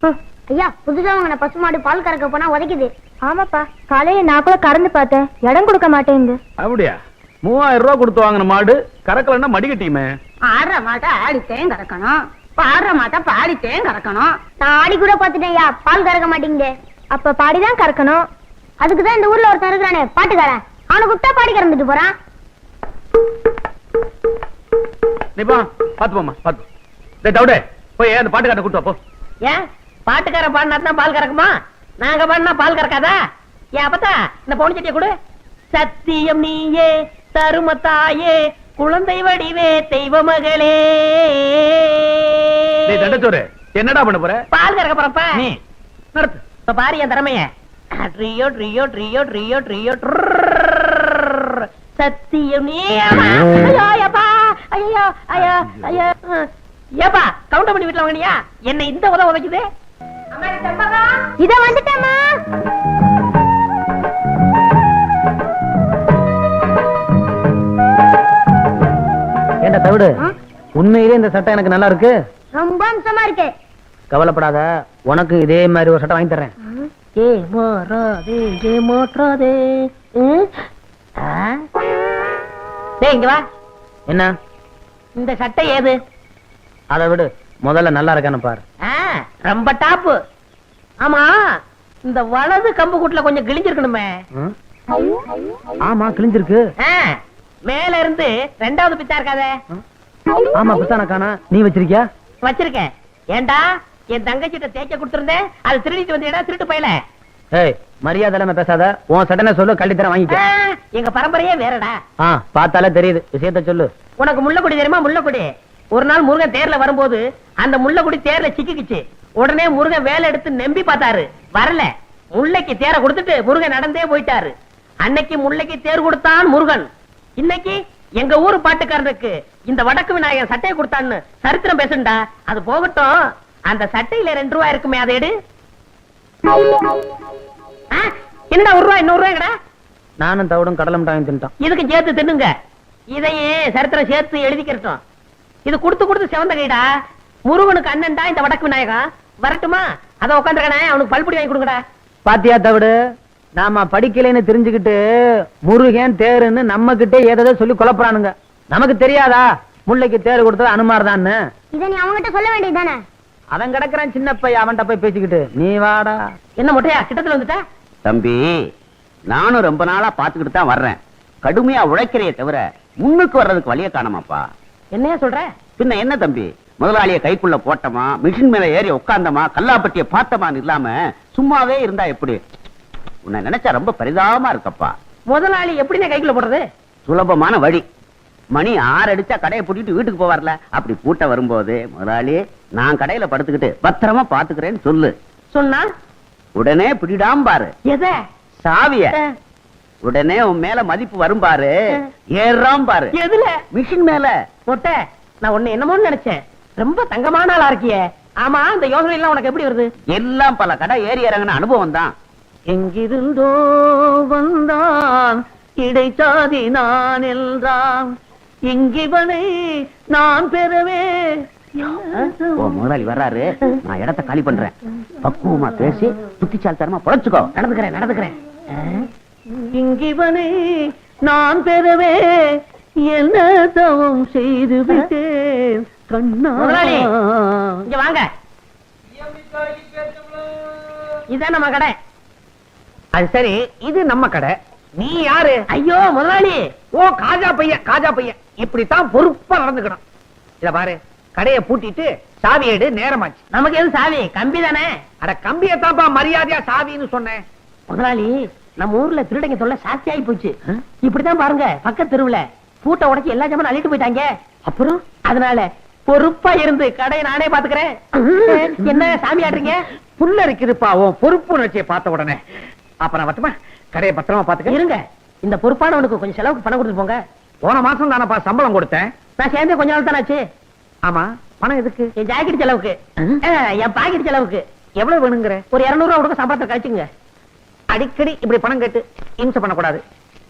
ஐயா, புதுசா வாங்கின பசுமாடு பால் கறக்க போனா உதைக்குது. ஆமாப்பா, காலையில நான் கூட கறந்து பார்த்தேன், இடம் கொடுக்க மாட்டேங்குது. அப்படியா? 3000 ரூபாய் கொடுத்து வாங்கின மாடு கறக்கலன்னா மடிக்கட்டியுமே. ஆடுற மாட்டை ஆடித்தேன் கறக்கணும், பாடுற மாட்டை பாடித்தேன் கறக்கணும். நான் ஆடி கூட பாத்துட்டேன், பால் கறக்க மாட்டேங்குது. அப்ப பாடிதான் கறக்கணும். அதுக்குதான் இந்த ஊர்ல ஒருத்தன் இருக்கிறானே பாட்டுக்காரன், அவனை கூப்பிட்டா பாடி கறந்துட்டு போறான். நீப்பா பாத்து போமா, பாத்து. டவுடே போய் அந்த பாட்டுக்காரனை கூட்டு வா போ. ஏன் பாட்டுக்கார பாடினா பால் கறக்குமா? நாங்க பாடினா பால் கறக்காதா? ஏன் அப்பத்தா இந்த பவுன் சட்டியை கொடு. சத்தியம் நீயே தருமத்தாயே குழந்தை வடிவே தெய்வ மகளே. தண்டச்சோறு என்னடா பண்ண போற? பால் கறக்க போறப்ப நீ நடத்து. இப்ப பாரு என் திறமைய. ட்ரியோ ட்ரியோ ட்ரியோ ட்ரியோ ட்ரியோ சத்தியம் நீ. ஐயோப்பா, ஐயோ ஐயோ ஐயோ. ஏப்பா கவுண்டர் பண்ணி வீட்டுல வாங்கினியா? என்ன இந்த உதைக்குது. இத வந்துட்டேமா. ஏண்டா தவிடு, உண்மையிலே இந்த சட்டை எனக்கு நல்லா இருக்கு. ரொம்ப அம்சமா இருக்கு. கவலைப்படாத, உனக்கு இதே மாதிரி ஒரு சட்டை வாங்கி தர்றேன். ஏ மாறாதே ஏ மாற்றாதே. டேய் இங்க வா. என்ன? இந்த சட்டை ஏது? அதை விடு, முதல்ல நல்லா இருக்கான்னு பாரு. ரொம்ப டாப்பு. ஆமா, இந்த வலது கம்பு கூட்டுல கொஞ்சம் கிழிஞ்சிருக்கணுமே. ஆமா கிழிஞ்சிருக்கு. மேல இருந்து ரெண்டாவது பித்தா இருக்காதே. ஆமா பித்தான காணா. நீ வச்சிருக்கியா? வச்சிருக்கேன். ஏண்டா என் தங்கச்சிட்ட தேய்க்க கொடுத்திருந்தேன், அது திருடிட்டு வந்தீடா திருட்டு பையல. ஏய் மரியாதை இல்லாம பேசாத. உன் சட்டனை சொல்லு, கல்வி தர வாங்கிக்க. எங்க பரம்பரையே வேறடா. பார்த்தாலே தெரியுது, விஷயத்த சொல்லு. உனக்கு முள்ளக்குடி தெரியுமா? முள்ளக்குடி. ஒரு நாள் முருகன் தேர்ல வரும்போது அந்த முள்ளக்குடி தேர்ல சிக்கிக்குச்சு. உடனே முருகன் வேலை எடுத்து நம்பி பார்த்தாரு, வரல. முல்லைக்கு தேர கொடுத்துட்டு முருகன் நடந்தே போயிட்டாரு. அன்னைக்கு முல்லைக்கு தேர் கொடுத்தான் முருகன். இன்னைக்கு எங்க ஊரு பாட்டுக்காரனுக்கு இந்த வடக்கு விநாயகன் சட்டையை கொடுத்தான்னு சரித்திரம் பேசுண்டா. அது போகட்டும், அந்த சட்டையில 2 ரூபாய் இருக்குமே, அதை எடு. என்னடா 1 ரூபாய் 100 ரூபாய்டா? நானும் தவிடும் கடலை மிட்டாயும் தின்ட்டான். இதுக்கு சேர்த்து தின்னுங்க. இதையே சரித்திரம் சேர்த்து எழுதிக்கிறோம். இது கொடுத்து கொடுத்து செவந்த கைடா. முருகனுக்கு அண்ணன்டா இந்த வடக்கு விநாயகம். வரட்டுமா? அத உட்காந்துருக்கானே, அவனுக்கு பல்புடி வாங்கி கொடுங்கடா. பாத்தியா தவிடு, நாம படிக்கலைன்னு தெரிஞ்சுக்கிட்டு முருகன் தேருன்னு நம்ம கிட்டே ஏதோ சொல்லி குழப்பறானுங்க. நமக்கு தெரியாதா முல்லைக்கு தேர் கொடுத்தது அனுமார்தான்னு? இத நீ அவன்கிட்ட சொல்ல வேண்டியதுதானே? அவன் கிடக்குறான் சின்ன பையன், அவன்கிட்ட போய் பேசிக்கிட்டு நீ வாடா. என்ன மொட்டையா கிட்டத்துல வந்துட்ட? தம்பி, நானும் ரொம்ப நாளா பாத்துக்கிட்டு தான் வர்றேன். கடுமையா உழைக்கிறைய தவிர முன்னுக்கு வர்றதுக்கு வழிய காணமாப்பா. என்னையா சொல்ற? பின்ன என்ன தம்பி, முதலாளிய கைக்குள்ள போட்டமா, மிஷின் மேல ஏறி உட்கார்ந்தமா, கல்லாப்பட்டிய பார்த்தமான்னு இல்லாம சும்மாவே இருந்தா எப்படி? உன்னை நினைச்சா ரொம்ப பரிதாபமா இருக்கப்பா. முதலாளி எப்படின்னு கைக்குள்ள போடுறது? சுலபமான வழி. மணி 6 அடிச்சா கடையை பூட்டிட்டு வீட்டுக்கு போவார்ல, அப்படி பூட்ட வரும்போது முதலாளி நான் கடையில படுத்துக்கிட்டு பத்திரமா பாத்துக்கிறேன்னு சொல்லு. சொன்னா உடனே பிடிடாம பாரு எத? சாவிய. உடனே உன் மேல மதிப்பு வரும் பாரு, ஏறாம் பாரு. எதுல? மிஷின் மேல. மொட்டை, நான் உன்னை என்னமோன்னு நினைச்சேன். ரொம்ப தங்கமான ஆளா இருக்கியே. ஆமா, இந்த யோசனை எல்லாம் உனக்கு எப்படி வருது? எல்லாம் பல கடை ஏறி இறங்கின அனுபவம் தான். எங்கிருந்தோ வந்தான் இடைச்சாதி நான் என்றான், இங்கிவனை நான் பெறவே. முதலாளி வர்றாரு, நான் இடத்த காலி பண்றேன். பக்குவமா பேசி புத்திசாலித்தனமா பொழைச்சுக்கோ. நடந்துக்கிறேன். இங்கிவனை நான் பெறவே என்ன தவம் செய்து விட்டேன் கண்ணா. இங்க வாங்க, இதான் நம்ம கடை. அது சரி, இது நம்ம கடை. நீ யாரு? ஐயோ முதலாளி. ஓ காஜா பையன். இப்படித்தான் பொறுப்பா நடந்துக்கணும். இத பாரு, கடையை பூட்டிட்டு சாவி எடு, நேரமாச்சு. நமக்கு எது சாவி? கம்பி தானே. அட கம்பியத்தான்ப்பா மரியாதையா சாவின்னு சொன்னேன். முதலாளி, நம்ம ஊர்ல திருடங்க தொல்லை சாஸ்தி ஆகி போச்சு. இப்படித்தான் பாருங்க, பக்கத்து தெருவுல பூட்டை உடைச்சு எல்லா ஜாமான் அள்ளிட்டு போயிட்டாங்க. அப்புறம் அதனால பொறுப்பா இருந்து கடையை நானே பாத்துக்கிறேன். என்ன சாமி ஆடுறீங்க? புல்ல இருக்குதுப்பா உன் பொறுப்பு உணர்ச்சியை பார்த்த உடனே. அப்ப நான் மட்டுமா கடையை பத்திரமா பாத்துக்க. இருங்க, இந்த பொறுப்பானவனுக்கு கொஞ்சம் செலவுக்கு பணம் கொடுத்து போங்க. போன மாசம் தானப்பா சம்பளம் கொடுத்தேன். நான் சேர்ந்து கொஞ்ச நாள் தானே ஆச்சு. ஆமா, பணம் எதுக்கு? என் ஜாக்கெட் செலவுக்கு, என் பாக்கெட் செலவுக்கு. எவ்வளவு வேணுங்கிற? ஒரு 200 ரூபா கொடுக்க சம்பளத்தை கழிச்சுங்க. அடிக்கடி இப்படி பணம் கேட்டு இம்சை பண்ணக்கூடாது.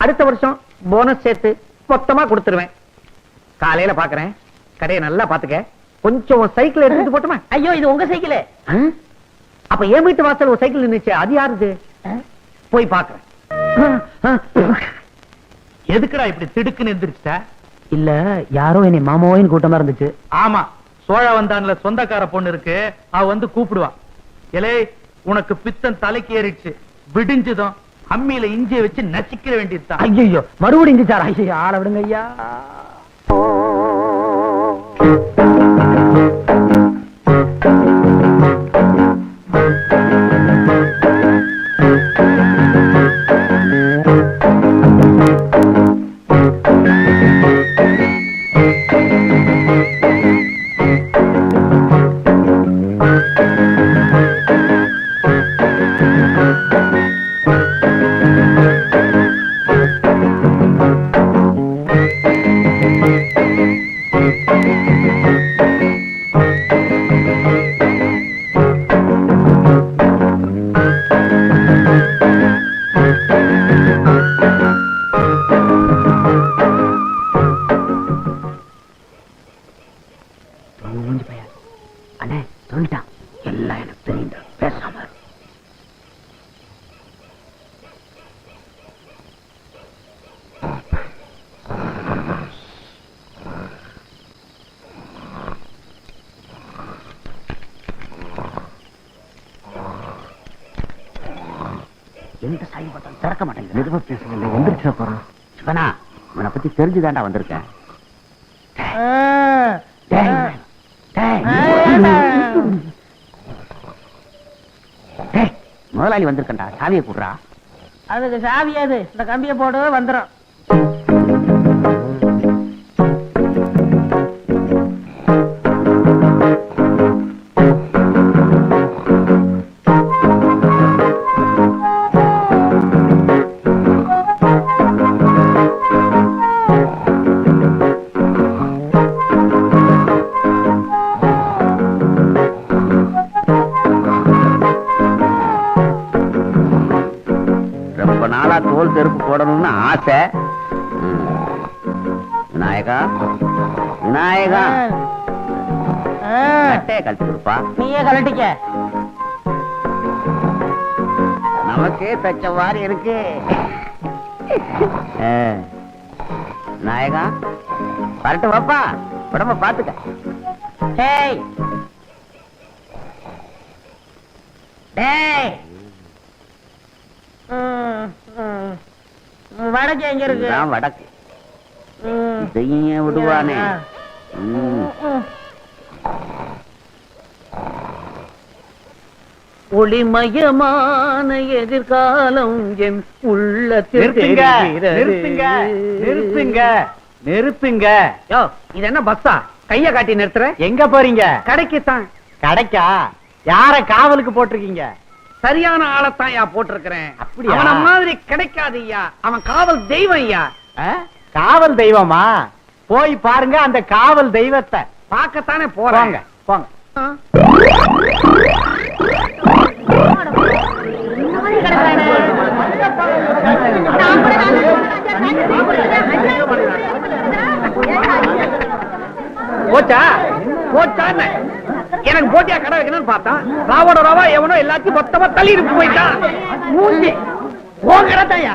அடுத்த வருஷம் போனஸ் சேர்த்து மொத்தமா கொடுத்துருவேன். காலையில பாக்குறேன். கடையை நல்லா பாத்துக்க. கொஞ்சம் சைக்கிள் எடுத்துட்டு போட்டுமா? ஐயோ, இது உங்க சைக்கிள். அப்ப என் வீட்டு வாசல் ஒரு சைக்கிள் நின்னுச்சு, அது யாருது? போய் பாக்குறேன். எதுக்குடா இப்படி திடுக்குன்னு எந்திரிச்சிட்ட? இல்ல, யாரோ என்னை மாமாவோயின் கூட்டமா இருந்துச்சு. ஆமா, சோழ வந்தான்ல சொந்தக்கார பொண்ணு இருக்கு, அவ வந்து கூப்பிடுவா. எலே, உனக்கு பித்தம் தலைக்கு ஏறிடுச்சு, விடிஞ்சதும் அம்மியில இஞ்சிய வச்சு நசிக்கிற வேண்டியதுதான். ஐயோ, மறுபடியும் இஞ்சி சார். ஐயோ, ஆள விடுங்க ஐயா. அண்ணே சொல்லிட்டான், எல்லாம் எனக்கு தெரியும், பேசாம. எந்த சாய் பட்டம் திறக்க மாட்டேங்குது. மெதுவா பேசுங்க, எந்திரிச்சா போறோம். சிவனா, இவனை பத்தி தெரிஞ்சுதாண்டா வந்திருக்கேன். முதலாளி வந்திருக்கா, சாவியை கூடுறா. அதுக்கு சாவியாது, இந்த கம்பியை போடு வந்துடும். தோல் செருப்பு போடணும்னு ஆசை. விநாயகா, விநாயகா, கழட்டி கொடுப்பா. நீயே கழட்டிக்க. நமக்கே தச்ச வாரி இருக்கு. விநாயகா, வரட்டு வாப்பா, உடம்ப பாத்துக்க. டேய் டேய், வடக்கு எங்க இருக்கு? வடக்கு. இதையும் விடுவானே. ஒளிமயமான எதிர்காலம் என் உள்ளத்தில். நிறுத்துங்க. யோ, இது என்ன பஸ்ஸா? கைய காட்டி நிறுத்துற? எங்க போறீங்க? கடைக்குத்தான். கடைக்கா? யார காவலுக்கு போட்டிருக்கீங்க? சரியான ஆளத்தான் யா போட்டிருக்கிறேன். அவன மாதிரி கிடைக்காது ஐயா, அவன் காவல் தெய்வம் ஐயா. காவல் தெய்வமா? போய் பாருங்க அந்த காவல் தெய்வத்தை. பார்க்கத்தானே போறாங்க. போங்க. போச்சா? போச்சான்னு எனக்கு போட்டியா கடை வைக்கணும்னு பார்த்தான். ராவோட ராவா எவனோ எல்லாத்தையும் மொத்தமா தள்ளிட்டு போயிட்டான். மூஞ்சி போங்கடத்தையா.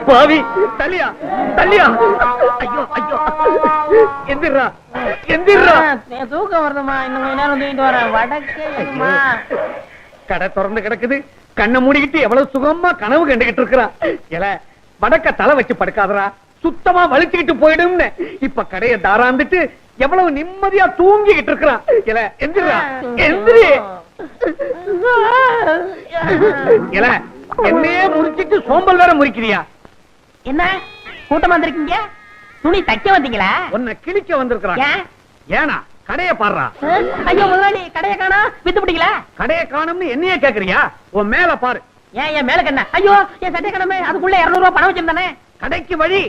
பாவி, தள்ளியா தள்ளியா. ஐயோ ஐயோ, எந்திரா எந்திரா. தூக்கம் வருதுமா, இன்னும் கொஞ்ச நேரம் தூக்கிட்டு வரேன். வடக்கே கடை திறந்து கிடக்குது, கண்ணை மூடிக்கிட்டு எவ்வளவு சுகமா கனவு கண்டுகிட்டு இருக்கிறான். எல வடக்க தலை வச்சு படுக்காதரா, சுத்தமா வலிச்சுக்கிட்டு போயிடும்னு இப்ப கடையை தாராந்துட்டு எவ்வளவு நிம்மதியா தூங்கிக்கிட்டு இருக்கிறான். எல எந்திரா எந்திரி. எல என்னையே முறிச்சிட்டு சோம்பல் வேற முறிக்கிறியா? என்ன கூட்டமா வந்திருக்கீங்க? துணி தைக்க வந்தீங்களா? உன்னை கிழிக்க வந்திருக்கிறான். ஏனா கடைய பாடுறா. ஐயோ முதலாளி, கடைய காணா, வித்து பிடிக்கல. கடைய காணும்னு என்னையே கேக்குறியா? உன் மேல பாரு. ஏன் என் மேல கண்ண? ஐயோ என் சட்டை கடமை, அதுக்குள்ள 200 ரூபாய் பணம் வச்சிருந்தானே. கடைக்கு வழி.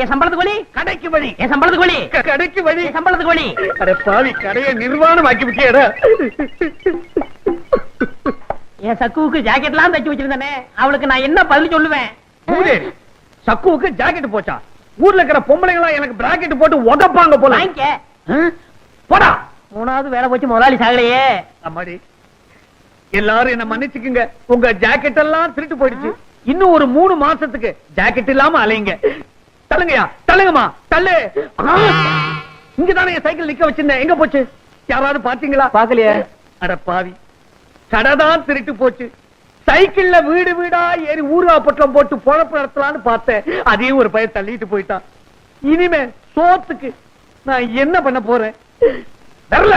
என் சம்பளத்துக்கு வழி. கடைக்கு வழி. என் சம்பளத்துக்கு வழி. கடைக்கு வழி. என் சம்பளத்துக்கு வழி. அட பாவி, கடையை நிர்வாணம் ஆக்கி விட்டியடா. என் சக்குவுக்கு ஜாக்கெட்லாம் தைச்சு வச்சிருந்தானே, அவளுக்கு நான் என்ன பதில் சொல்லுவேன்? மூதேவி, சக்குவுக்கு ஜாக்கெட் போச்சா? ஊர்ல இருக்கிற பொம்பளைங்களா எனக்கு பிராக்கெட் போட்டு உதப்பாங்க போல. வாங்கிக்க. போடா. மூணாவது வேலை போச்சு, முதலாளி சாகலையே. அம்மாடி, எல்லாரும் என்ன மன்னிச்சுக்குங்க. உங்க ஜாக்கெட் எல்லாம் திருட்டு போயிடுச்சு. இன்னும் ஒரு 3 மாசத்துக்கு ஜாக்கெட் இல்லாம அலைங்க. தள்ளுங்கயா, தள்ளுங்கம்மா, தள்ளு. இங்கதானே என் சைக்கிள் நிக்க வச்சிருந்தேன், எங்க போச்சு? யாராவது பாத்தீங்களா? பாக்கலையே. அட பாவி, கடைதான் திருட்டு போச்சு. சைக்கிள்ல வீடு வீடா ஏறி ஊர்வா பொட்டலம் போட்டு பொழப்பு நடத்தலான்னு பார்த்தேன். அதையும் ஒரு பையன் தள்ளிட்டு போயிட்டான். இனிமே சோத்துக்கு நான் என்ன பண்ண போறேன்? வரல.